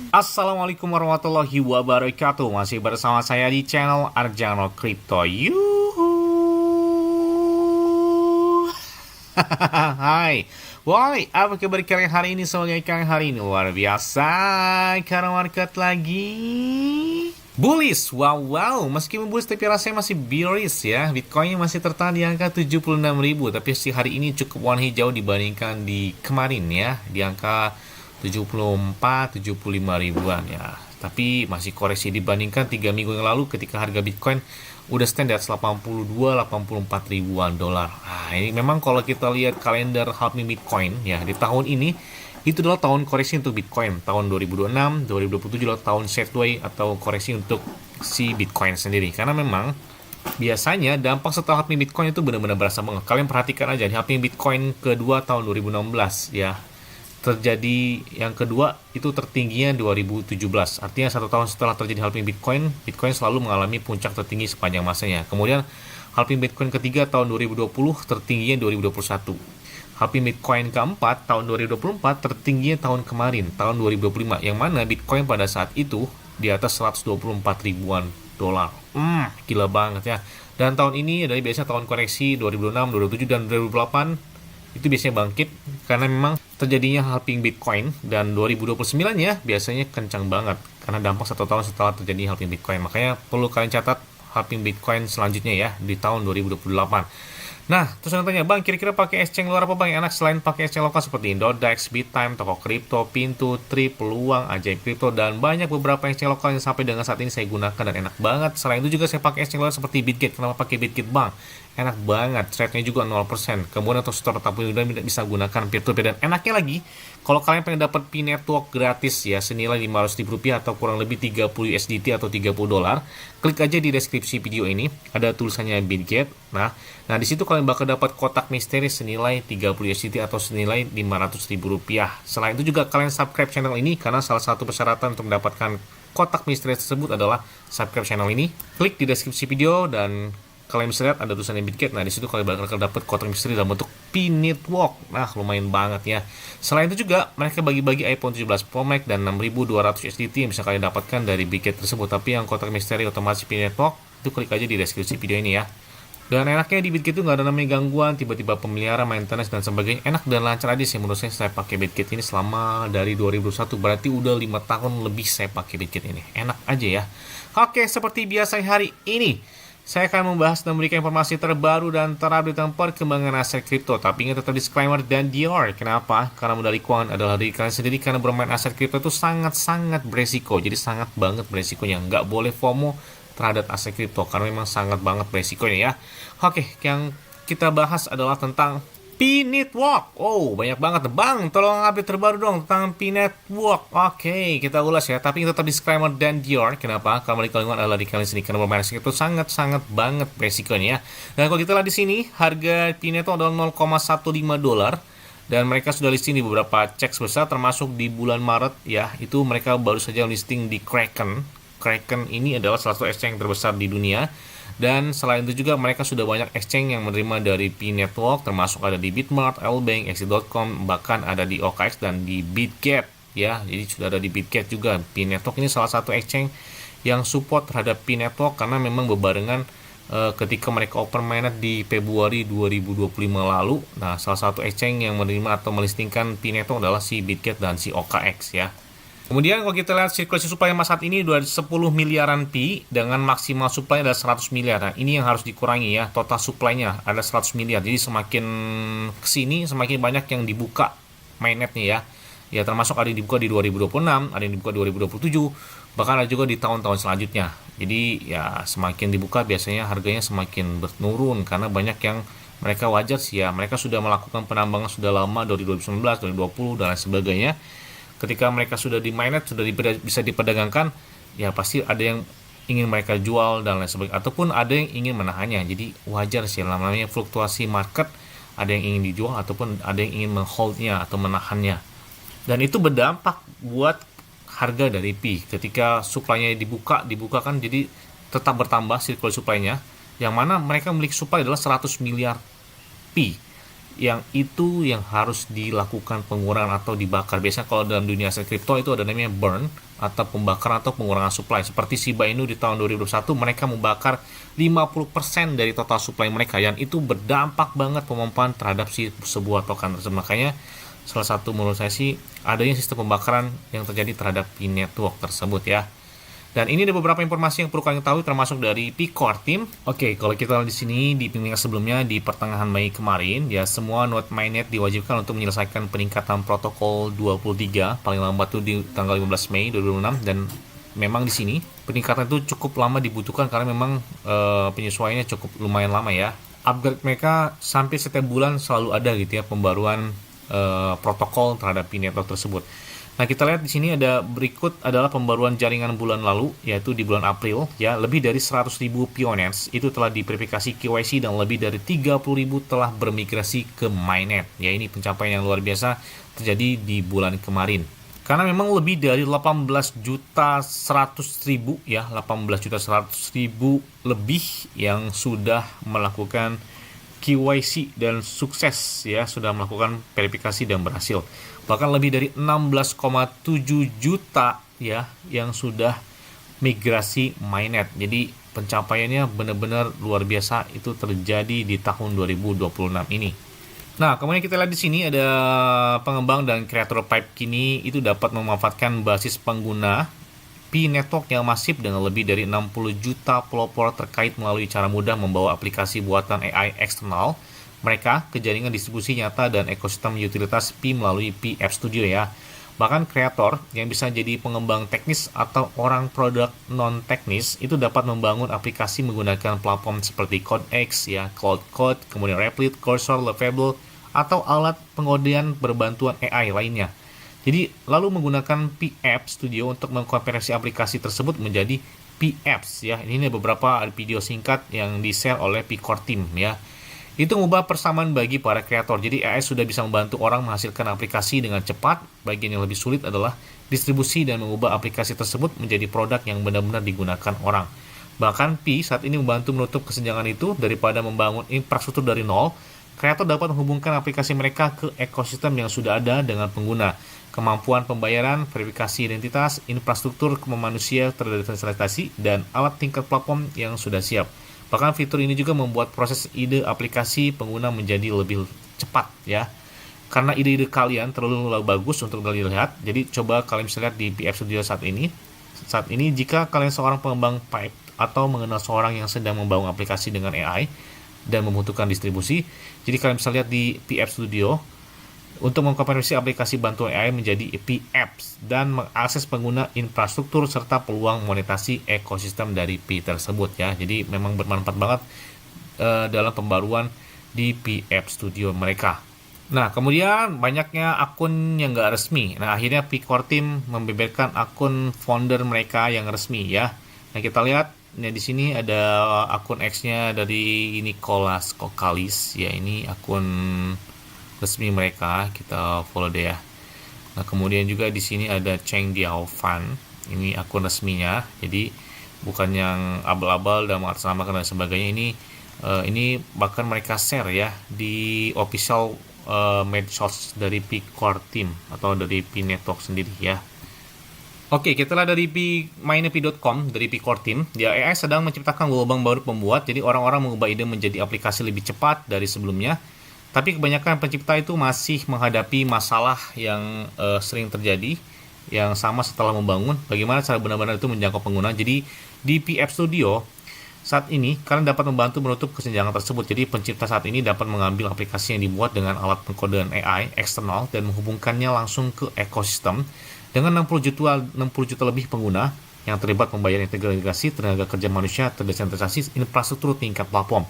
Assalamualaikum warahmatullahi wabarakatuh. Masih bersama saya di channel Arjano Crypto. Yuhu. Hai. Woi, apa kabar kalian hari ini? Semoga kalian hari ini luar biasa karena market lagi bullish. Wow. Meskipun bullish tapi rasanya masih bearish ya. Bitcoin masih tertahan di angka 76.000, tapi si hari ini cukup warna hijau dibandingkan di kemarin ya, di angka 74, 75 ribuan ya. Tapi masih koreksi dibandingkan 3 minggu yang lalu ketika harga Bitcoin udah stand di atas 82, 84 ribuan dolar. Nah, ini memang kalau kita lihat kalender halving Bitcoin ya, di tahun ini itu adalah tahun koreksi untuk Bitcoin. Tahun 2026, 2027 adalah tahun sideways atau koreksi untuk si Bitcoin sendiri. Karena memang biasanya dampak setelah halving Bitcoin itu benar-benar berasa banget. Kalian perhatikan aja di halving Bitcoin kedua tahun 2016 ya, terjadi yang kedua itu tertingginya 2017. Artinya 1 tahun setelah terjadi halving Bitcoin, Bitcoin selalu mengalami puncak tertinggi sepanjang masanya. Kemudian halving Bitcoin ketiga tahun 2020 tertingginya 2021. Halving Bitcoin keempat tahun 2024 tertingginya tahun kemarin, tahun 2025, yang mana Bitcoin pada saat itu di atas 124 ribuan dolar. Gila banget ya. Dan tahun ini adalah biasanya tahun koreksi 2006, 2007 dan 2008 itu biasanya bangkit karena memang terjadinya halving Bitcoin, dan 2029 ya biasanya kencang banget karena dampak 1 tahun setelah terjadi halving Bitcoin. Makanya perlu kalian catat halving Bitcoin selanjutnya ya di tahun 2028. Nah, terus yang tanya, Bang, kira-kira pakai exchange luar apa Bang yang enak selain pakai exchange lokal seperti Indodex, Bittime, Toko Kripto, Pintu, Trip, Peluang, Ajaib Kripto, dan banyak beberapa exchange lokal yang sampai dengan saat ini saya gunakan dan enak banget. Selain itu juga saya pakai exchange luar seperti Bitget. Kenapa pakai Bitget Bang? Enak banget, rate-nya juga 0%. Kemudian untuk store tetap bisa gunakan peer-to-peer, dan enaknya lagi kalau kalian pengen dapat Pi Network gratis ya senilai Rp500.000 atau kurang lebih 30 USDT atau 30 dolar, klik aja di deskripsi video ini, ada tulisannya Bitget. Nah di situ kalian bakal dapat kotak misteri senilai 30 USDT atau senilai Rp500.000. Selain itu juga kalian subscribe channel ini, karena salah satu persyaratan untuk mendapatkan kotak misteri tersebut adalah subscribe channel ini. Klik di deskripsi video dan kalian bisa lihat ada tulisannya Bitget. Nah, di situ kalian bakal dapat kotak misteri dalam bentuk Pi Network. Nah, lumayan banget ya. Selain itu juga mereka bagi-bagi iPhone 17 Pro Max dan 6.200 USDT yang bisa kalian dapatkan dari Bitget tersebut. Tapi yang kotak misteri otomatis Pi Network itu klik aja di deskripsi video ini ya. Dan enaknya di Bitget itu nggak ada namanya gangguan, tiba-tiba pemeliharaan, maintenance, dan sebagainya. Enak dan lancar aja sih menurut saya pakai Bitget ini selama dari 2021. Berarti udah 5 tahun lebih saya pakai Bitget ini. Enak aja ya. Oke, seperti biasa hari ini saya akan membahas dan memberikan informasi terbaru dan terupdate tentang perkembangan aset kripto. Tapi ingat tetap disclaimer dan dior. Kenapa? Karena modal keuangan adalah diri kalian sendiri. Karena bermain aset kripto itu sangat-sangat beresiko. Jadi sangat banget beresikonya. Nggak boleh FOMO terhadap aset kripto, karena memang sangat banget beresikonya ya. Oke, yang kita bahas adalah tentang Pi Network. Oh, banyak banget. Bang, tolong update terbaru dong tentang Pi Network. Oke, kita ulas ya. Tapi tetap disclaimer dan dior. Kenapa? Karena di lingkungan adalah di kalian sendiri. Karena bermain itu sangat-sangat banget resikonya ya. Dan kalau kita lihat di sini, harga Pi Network adalah 0,15 dolar. Dan mereka sudah listing di beberapa ceks besar, termasuk di bulan Maret ya. Itu mereka baru saja listing di Kraken. Kraken ini adalah salah satu exchange terbesar di dunia. Dan selain itu juga mereka sudah banyak exchange yang menerima dari Pi Network, termasuk ada di Bitmart, Lbank, Exit.com, bahkan ada di OKX dan di Bitget ya. Jadi sudah ada di Bitget juga. Pi Network ini salah satu exchange yang support terhadap Pi Network karena memang bebarengan ketika mereka open mainnet di Februari 2025 lalu. Nah, salah satu exchange yang menerima atau melistingkan Pi Network adalah si Bitget dan si OKX ya. Kemudian kalau kita lihat sirkulasi supply emas saat ini udah 10 miliaran pi dengan maksimal supply ada 100 miliar. Nah, ini yang harus dikurangi ya. Total supply-nya ada 100 miliar. Jadi semakin kesini semakin banyak yang dibuka mainnetnya ya. Ya termasuk ada yang dibuka di 2026, ada yang dibuka 2027, bahkan ada juga di tahun-tahun selanjutnya. Jadi ya semakin dibuka biasanya harganya semakin menurun karena banyak yang mereka wajar sih ya. Mereka sudah melakukan penambangan sudah lama dari 2019, 2020 dan lain sebagainya. Ketika mereka sudah di mainnet, sudah bisa diperdagangkan, ya pasti ada yang ingin mereka jual dan lain sebagainya, ataupun ada yang ingin menahannya. Jadi wajar sih, namanya fluktuasi market, ada yang ingin dijual ataupun ada yang ingin mengholdnya atau menahannya. Dan itu berdampak buat harga dari Pi. Ketika supply-nya dibuka kan jadi tetap bertambah circle supply-nya, yang mana mereka memiliki supply adalah 100 miliar Pi. yang itu yang harus dilakukan pengurangan atau dibakar. Biasanya kalau dalam dunia aset kripto itu ada namanya burn atau pembakaran atau pengurangan supply. Seperti Shiba Inu di tahun 2021 mereka membakar 50% dari total supply mereka, yang itu berdampak banget pemompaan terhadap sebuah token tersebut. Makanya salah satu menurut saya sih adanya sistem pembakaran yang terjadi terhadap Pi network tersebut ya. Dan ini ada beberapa informasi yang perlu kalian ketahui termasuk dari Pi Core Team. Oke, kalau kita lihat di sini di pemilihan sebelumnya di pertengahan Mei kemarin, ya semua node mainnet diwajibkan untuk menyelesaikan peningkatan protokol 23 paling lambat tuh di tanggal 15 Mei 2006, dan memang di sini peningkatan itu cukup lama dibutuhkan karena memang penyesuaiannya cukup lumayan lama ya. Upgrade mereka sampai setiap bulan selalu ada gitu ya pembaruan protokol terhadap Pi network tersebut. Nah, kita lihat di sini ada berikut adalah pembaruan jaringan bulan lalu, yaitu di bulan April, ya, lebih dari 100.000 Pioners itu telah diverifikasi KYC dan lebih dari 30.000 telah bermigrasi ke mainnet. Ya, ini pencapaian yang luar biasa terjadi di bulan kemarin. Karena memang lebih dari 18.100.000 ya, 18.100.000 lebih yang sudah melakukan KYC dan sukses ya, sudah melakukan verifikasi dan berhasil. Bahkan lebih dari 16,7 juta ya yang sudah migrasi mainnet. Jadi pencapaiannya benar-benar luar biasa itu terjadi di tahun 2026 ini. Nah, kemudian kita lihat di sini ada pengembang dan kreator pipe kini itu dapat memanfaatkan basis pengguna Pi network yang masif dengan lebih dari 60 juta pelopor terkait melalui cara mudah membawa aplikasi buatan AI eksternal mereka ke jaringan distribusi nyata dan ekosistem utilitas Pi melalui Pi App Studio ya. Bahkan kreator yang bisa jadi pengembang teknis atau orang produk non teknis itu dapat membangun aplikasi menggunakan platform seperti CodeX ya, Code, kemudian Replit, Cursor, Lovable atau alat pengodean berbantuan AI lainnya. Jadi lalu menggunakan Pi App Studio untuk mengkonversi aplikasi tersebut menjadi Pi Apps ya. Ini beberapa video singkat yang di-share oleh Pi Core Team ya. Itu mengubah persamaan bagi para kreator. Jadi AI sudah bisa membantu orang menghasilkan aplikasi dengan cepat. Bagian yang lebih sulit adalah distribusi dan mengubah aplikasi tersebut menjadi produk yang benar-benar digunakan orang. Bahkan Pi saat ini membantu menutup kesenjangan itu. Daripada membangun infrastruktur dari nol, kreator dapat menghubungkan aplikasi mereka ke ekosistem yang sudah ada dengan pengguna. Kemampuan pembayaran, verifikasi identitas, infrastruktur manusia terfasilitasi, dan alat tingkat platform yang sudah siap. Bahkan fitur ini juga membuat proses ide aplikasi pengguna menjadi lebih cepat ya. Karena ide-ide kalian terlalu bagus untuk dilihat, jadi coba kalian bisa lihat di Pi App Studio saat ini. Saat ini jika kalian seorang pengembang pipe atau mengenal seorang yang sedang membangun aplikasi dengan AI dan membutuhkan distribusi, jadi kalian bisa lihat di Pi App Studio untuk mengkonversi aplikasi bantuan AI menjadi Pi Apps dan mengakses pengguna infrastruktur serta peluang monetasi ekosistem dari Pi tersebut ya. Jadi memang bermanfaat banget dalam pembaruan di Pi App Studio mereka. Nah, kemudian banyaknya akun yang nggak resmi. Nah, akhirnya Pi Core Team membeberkan akun founder mereka yang resmi ya. Nah, kita lihat nah, di sini ada akun X-nya dari Nicholas Kokalis ya. Ini akun resmi mereka, kita follow deh ya. Nah, kemudian juga di sini ada Cheng Diaofan, ini akun resminya. Jadi bukan yang abal-abal dan mengatasnamakan dan sebagainya. Ini bahkan mereka share ya di official medsos dari Pi Core Team atau dari Pi Network sendiri ya. Oke, kita lihat dari mynepi.com dari Pi Core Team. Dia AI sedang menciptakan gelombang baru pembuat. Jadi orang-orang mengubah ide menjadi aplikasi lebih cepat dari sebelumnya. Tapi kebanyakan pencipta itu masih menghadapi masalah yang sering terjadi, yang sama setelah membangun. Bagaimana cara benar-benar itu menjangkau pengguna. Jadi di Pi App Studio saat ini kalian dapat membantu menutup kesenjangan tersebut. Jadi pencipta saat ini dapat mengambil aplikasi yang dibuat dengan alat pengkodean AI eksternal dan menghubungkannya langsung ke ekosistem dengan 60 juta lebih pengguna yang terlibat membayar integrasi tenaga kerja manusia terdesentralisasi infrastruktur tingkat platform.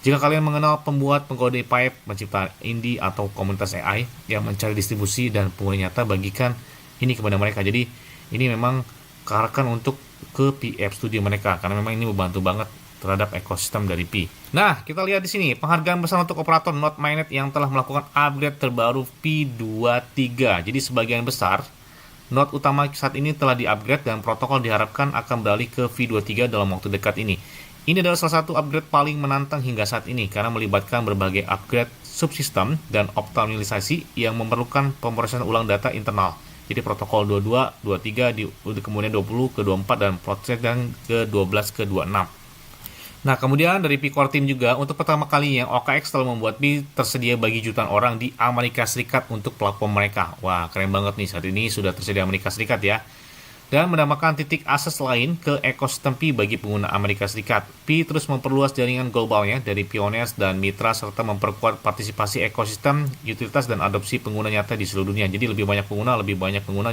Jika kalian mengenal pembuat pengkode pipe, pencipta indie atau komunitas AI yang mencari distribusi dan pengguna nyata, bagikan ini kepada mereka. Jadi ini memang kearahkan untuk ke Pi App Studio mereka karena memang ini membantu banget terhadap ekosistem dari Pi. Nah, kita lihat di sini penghargaan besar untuk operator node mainnet yang telah melakukan upgrade terbaru Pi23. Jadi sebagian besar node utama saat ini telah di-upgrade dan protokol diharapkan akan beralih ke V23 dalam waktu dekat ini. Ini adalah salah satu upgrade paling menantang hingga saat ini karena melibatkan berbagai upgrade subsistem dan optimalisasi yang memerlukan pemrosesan ulang data internal. Jadi protokol 22, 23, kemudian 20 ke 24 dan proses dan ke 12 ke 26. Nah, kemudian dari Pi Core Team juga, untuk pertama kalinya OKX telah membuat Pi tersedia bagi jutaan orang di Amerika Serikat untuk platform mereka. Wah, keren banget nih, saat ini sudah tersedia Amerika Serikat ya. Dan menambahkan titik akses lain ke ekosistem Pi bagi pengguna Amerika Serikat. Pi terus memperluas jaringan globalnya dari pioneers dan mitra serta memperkuat partisipasi ekosistem, utilitas, dan adopsi pengguna nyata di seluruh dunia. Jadi lebih banyak pengguna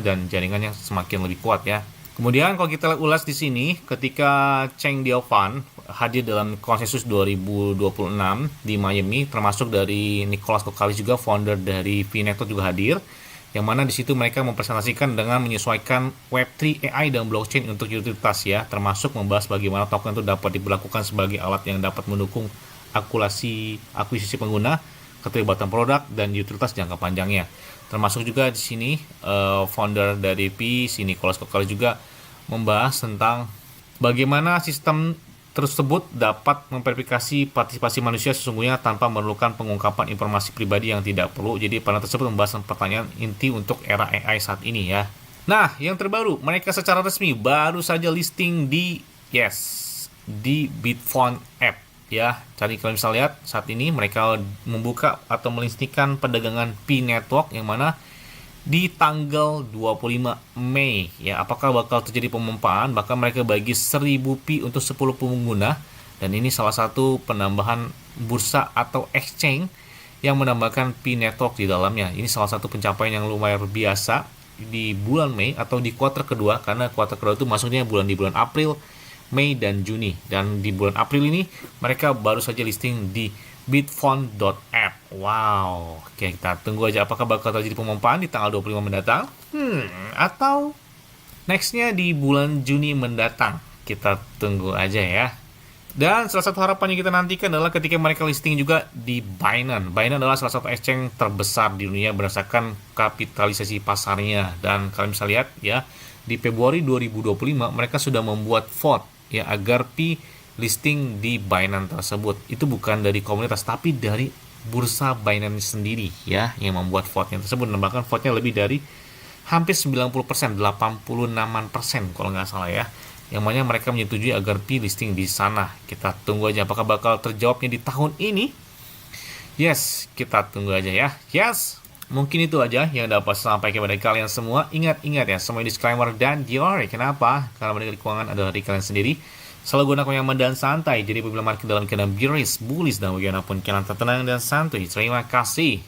dan jaringannya semakin lebih kuat ya. Kemudian kalau kita ulas di sini, ketika Cheng Diaofan hadir dalam konsensus 2026 di Miami, termasuk dari Nicholas Kokalis juga, founder dari VNetwork juga hadir, yang mana di situ mereka mempresentasikan dengan menyesuaikan Web3, AI, dan blockchain untuk utilitas ya, termasuk membahas bagaimana token itu dapat diberlakukan sebagai alat yang dapat mendukung akuisisi pengguna, keterlibatan produk, dan utilitas jangka panjangnya. Termasuk juga di sini founder dari Pi, si Nicholas Kokalis juga membahas tentang bagaimana sistem tersebut dapat memverifikasi partisipasi manusia sesungguhnya tanpa memerlukan pengungkapan informasi pribadi yang tidak perlu. Jadi panel tersebut membahas pertanyaan inti untuk era AI saat ini ya. Nah, yang terbaru, mereka secara resmi baru saja listing di Bitfont App ya. Jadi kalau misalnya lihat saat ini mereka membuka atau melistingkan perdagangan Pi Network yang mana di tanggal 25 Mei ya. Apakah bakal terjadi pemompaan? Bahkan mereka bagi 1000 Pi untuk 10 pengguna, dan ini salah satu penambahan bursa atau exchange yang menambahkan Pi Network di dalamnya. Ini salah satu pencapaian yang lumayan biasa di bulan Mei atau di kuartal kedua, karena kuartal kedua itu masuknya di bulan April, Mei, dan Juni. Dan di bulan April ini mereka baru saja listing di bitfont.app. Wow, oke, kita tunggu aja apakah bakal terjadi pemompaan di tanggal 25 mendatang atau nextnya di bulan Juni mendatang. Kita tunggu aja ya. Dan salah satu harapan yang kita nantikan adalah ketika mereka listing juga di Binance. Binance adalah salah satu exchange terbesar di dunia berdasarkan kapitalisasi pasarnya. Dan kalian bisa lihat ya, di Februari 2025 mereka sudah membuat vote ya agar Pi listing di Binance tersebut. Itu bukan dari komunitas tapi dari bursa Binance sendiri ya yang membuat vote-nya tersebut. Bahkan vote-nya lebih dari hampir 90%, 86% kalau nggak salah ya. Yang mana mereka menyetujui agar Pi listing di sana. Kita tunggu aja apakah bakal terjawabnya di tahun ini. Yes, kita tunggu aja ya. Yes, mungkin itu aja yang dapat sampai kepada kalian semua. Ingat ya, semua disclaimer dan diori. Kenapa? Karena mengenai keuangan adalah dari kalian sendiri. Selalu gunakan nyaman dan santai. Jadi apabila market dalam keadaan bearish, bullish, dan bagaimanapun kalian tenang dan santuy. Terima kasih.